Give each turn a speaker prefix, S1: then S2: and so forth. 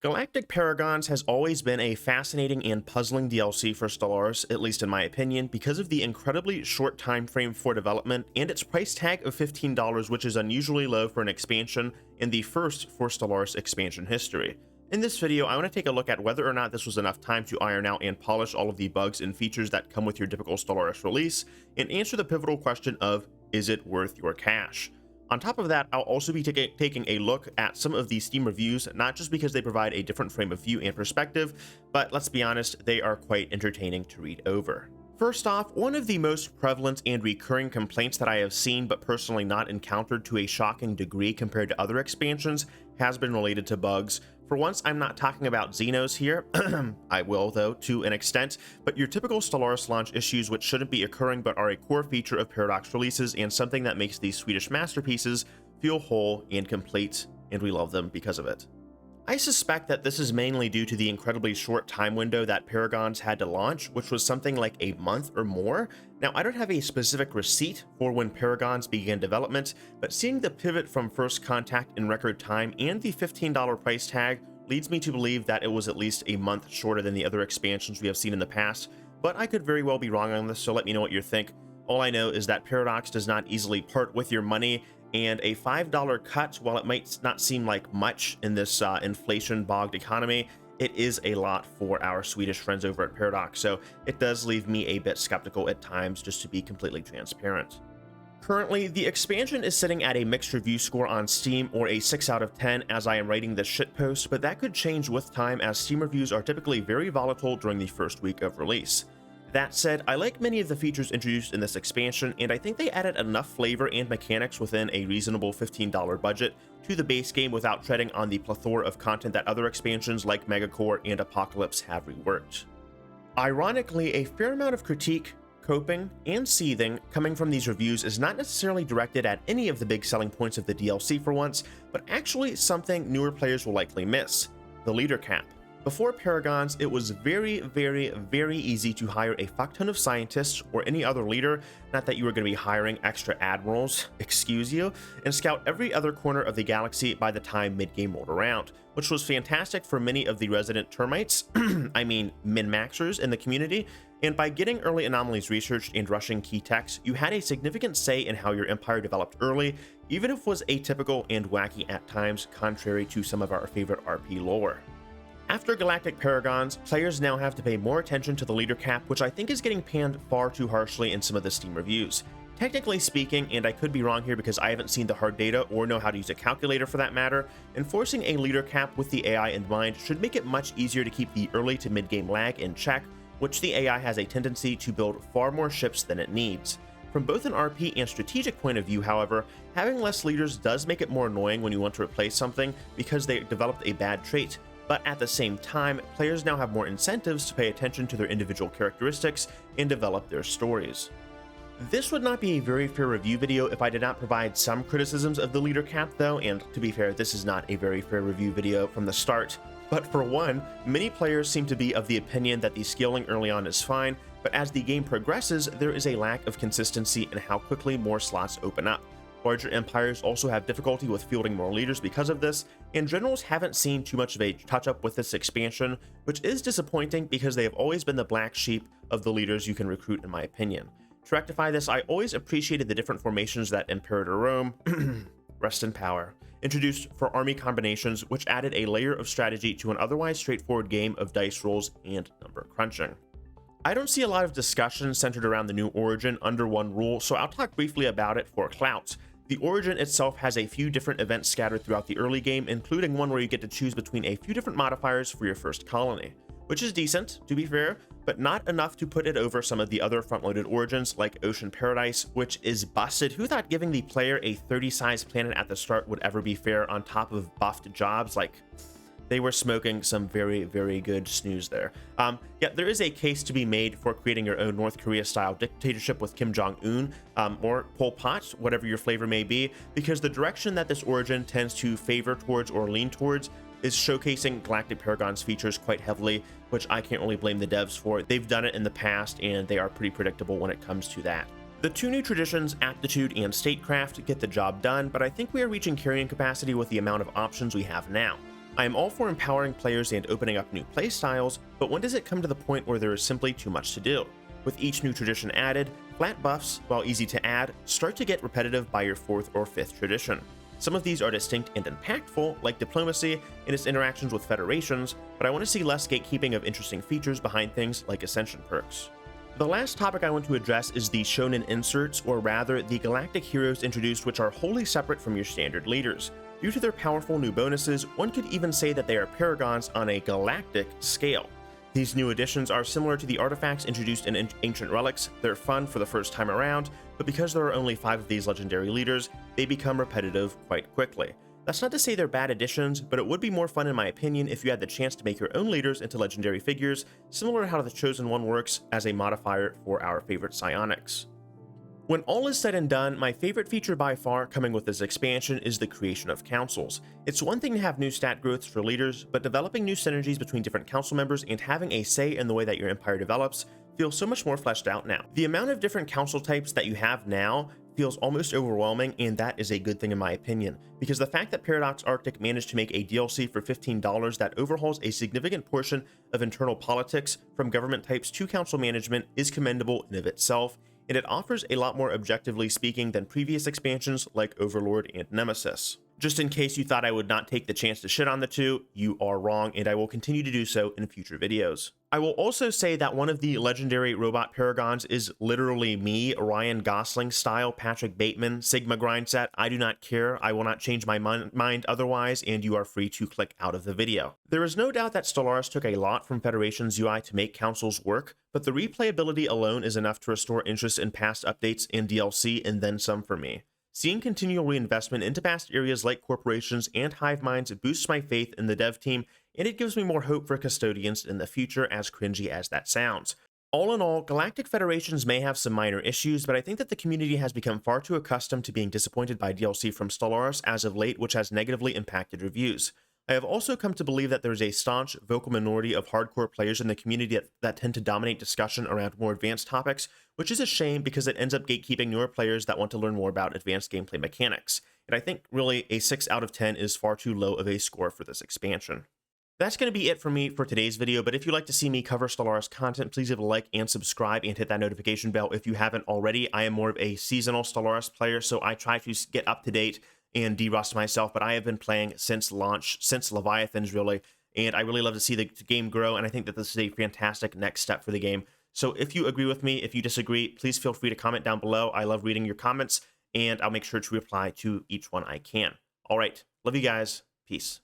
S1: Galactic Paragons has always been a fascinating and puzzling DLC for Stellaris, at least in my opinion, because of the incredibly short time frame for development and its price tag of $15, which is unusually low for an expansion and the first for Stellaris expansion history. In this video, I want to take a look at whether or not this was enough time to iron out and polish all of the bugs and features that come with your typical Stellaris release, and answer the pivotal question of, is it worth your cash? On top of that, I'll also be taking a look at some of the Steam reviews, not just because they provide a different frame of view and perspective, but let's be honest, they are quite entertaining to read over. First off, one of the most prevalent and recurring complaints that I have seen but personally not encountered to a shocking degree compared to other expansions has been related to bugs. For once, I'm not talking about Xenos here. I will, though, to an extent, but your typical Stellaris launch issues which shouldn't be occurring but are a core feature of Paradox releases and something that makes these Swedish masterpieces feel whole and complete, and we love them because of it. I suspect that this is mainly due to the incredibly short time window that Paragons had to launch, which was something like a month or more. Now, I don't have a specific receipt for when Paragons began development, but seeing the pivot from first contact in record time and the $15 price tag leads me to believe that it was at least a month shorter than the other expansions we have seen in the past, but I could very well be wrong on this, so let me know what you think. All I know is that Paradox does not easily part with your money, and a $5 cut, while it might not seem like much in this inflation-bogged economy, it is a lot for our Swedish friends over at Paradox, so it does leave me a bit skeptical at times, just to be completely transparent. Currently, the expansion is sitting at a mixed review score on Steam, or a 6 out of 10 as I am writing this shitpost, but that could change with time as Steam reviews are typically very volatile during the first week of release. That said, I like many of the features introduced in this expansion, and I think they added enough flavor and mechanics within a reasonable $15 budget to the base game without treading on the plethora of content that other expansions like Megacore and Apocalypse have reworked. Ironically, a fair amount of critique, coping, and seething coming from these reviews is not necessarily directed at any of the big selling points of the DLC for once, but actually something newer players will likely miss: the leader cap. Before Paragons, it was very easy to hire a fuckton of scientists or any other leader, not that you were going to be hiring extra admirals, excuse you, and scout every other corner of the galaxy by the time mid-game rolled around, which was fantastic for many of the resident termites, I mean min-maxers in the community, and by getting early anomalies researched and rushing key techs, you had a significant say in how your empire developed early, even if it was atypical and wacky at times, contrary to some of our favorite RP lore. After Galactic Paragons, players now have to pay more attention to the leader cap, which I think is getting panned far too harshly in some of the Steam reviews. Technically speaking, and I could be wrong here because I haven't seen the hard data or know how to use a calculator for that matter, enforcing a leader cap with the AI in mind should make it much easier to keep the early to mid-game lag in check, which the AI has a tendency to build far more ships than it needs. From both an RP and strategic point of view, however, having less leaders does make it more annoying when you want to replace something because they developed a bad trait. But at the same time, players now have more incentives to pay attention to their individual characteristics and develop their stories. This would not be a very fair review video if I did not provide some criticisms of the leader cap though, and to be fair, this is not a very fair review video from the start. But for one, many players seem to be of the opinion that the scaling early on is fine, but as the game progresses, there is a lack of consistency in how quickly more slots open up. Larger empires also have difficulty with fielding more leaders because of this, and generals haven't seen too much of a touch-up with this expansion, which is disappointing because they have always been the black sheep of the leaders you can recruit in my opinion. To rectify this, I always appreciated the different formations that Imperator Rome, rest in power, introduced for army combinations, which added a layer of strategy to an otherwise straightforward game of dice rolls and number crunching. I don't see a lot of discussion centered around the new origin under one rule, so I'll talk briefly about it for clout. The origin itself has a few different events scattered throughout the early game, including one where you get to choose between a few different modifiers for your first colony, which is decent, to be fair, but not enough to put it over some of the other front-loaded origins like Ocean Paradise, which is busted. Who thought giving the player a 30-size planet at the start would ever be fair on top of buffed jobs? Like, they were smoking some very good snooze there. Yeah, there is a case to be made for creating your own North Korea-style dictatorship with Kim Jong-un, or Pol Pot, whatever your flavor may be, because the direction that this origin tends to favor towards or lean towards is showcasing Galactic Paragons features quite heavily, which I can't really blame the devs for. They've done it in the past, and they are pretty predictable when it comes to that. The two new traditions, Aptitude and Statecraft, get the job done, but I think we are reaching carrying capacity with the amount of options we have now. I am all for empowering players and opening up new playstyles, but when does it come to the point where there is simply too much to do? With each new tradition added, flat buffs, while easy to add, start to get repetitive by your 4th or 5th tradition. Some of these are distinct and impactful, like diplomacy and its interactions with federations, but I want to see less gatekeeping of interesting features behind things like ascension perks. The last topic I want to address is the shonen inserts, or rather, the galactic heroes introduced which are wholly separate from your standard leaders. Due to their powerful new bonuses, one could even say that they are paragons on a galactic scale. These new additions are similar to the artifacts introduced in Ancient Relics. They're fun for the first time around, but because there are only 5 of these legendary leaders, they become repetitive quite quickly. That's not to say they're bad additions, but it would be more fun in my opinion if you had the chance to make your own leaders into legendary figures, similar to how the Chosen One works as a modifier for our favorite psionics. When all is said and done, my favorite feature by far coming with this expansion is the creation of councils. It's one thing to have new stat growths for leaders, but developing new synergies between different council members and having a say in the way that your empire develops feels so much more fleshed out now. The amount of different council types that you have now feels almost overwhelming, and that is a good thing in my opinion, because the fact that Paradox Arctic managed to make a DLC for $15 that overhauls a significant portion of internal politics from government types to council management is commendable in of itself, and it offers a lot more objectively speaking than previous expansions like Overlord and Nemesis. Just in case you thought I would not take the chance to shit on the two, you are wrong, and I will continue to do so in future videos. I will also say that one of the legendary robot paragons is literally me, Ryan Gosling style, Patrick Bateman, Sigma grind set. I do not care. I will not change my mind otherwise, and you are free to click out of the video. There is no doubt that Stellaris took a lot from Federation's UI to make councils work, but the replayability alone is enough to restore interest in past updates and DLC, and then some for me. Seeing continual reinvestment into past areas like corporations and hive minds boosts my faith in the dev team, and it gives me more hope for custodians in the future, as cringy as that sounds. All in all, Galactic Federations may have some minor issues, but I think that the community has become far too accustomed to being disappointed by DLC from Stellaris as of late, which has negatively impacted reviews. I have also come to believe that there is a staunch, vocal minority of hardcore players in the community that tend to dominate discussion around more advanced topics, which is a shame because it ends up gatekeeping newer players that want to learn more about advanced gameplay mechanics. And I think really a 6 out of 10 is far too low of a score for this expansion. That's going to be it for me for today's video, but if you'd like to see me cover Stellaris content, please leave a like and subscribe and hit that notification bell if you haven't already. I am more of a seasonal Stellaris player, so I try to get up to date and de-rust myself, but I have been playing since launch, since Leviathans really, and I really love to see the game grow, and I think that this is a fantastic next step for the game. So if you agree with me, if you disagree, please feel free to comment down below. I love reading your comments, and I'll make sure to reply to each one I can. All right, love you guys. Peace.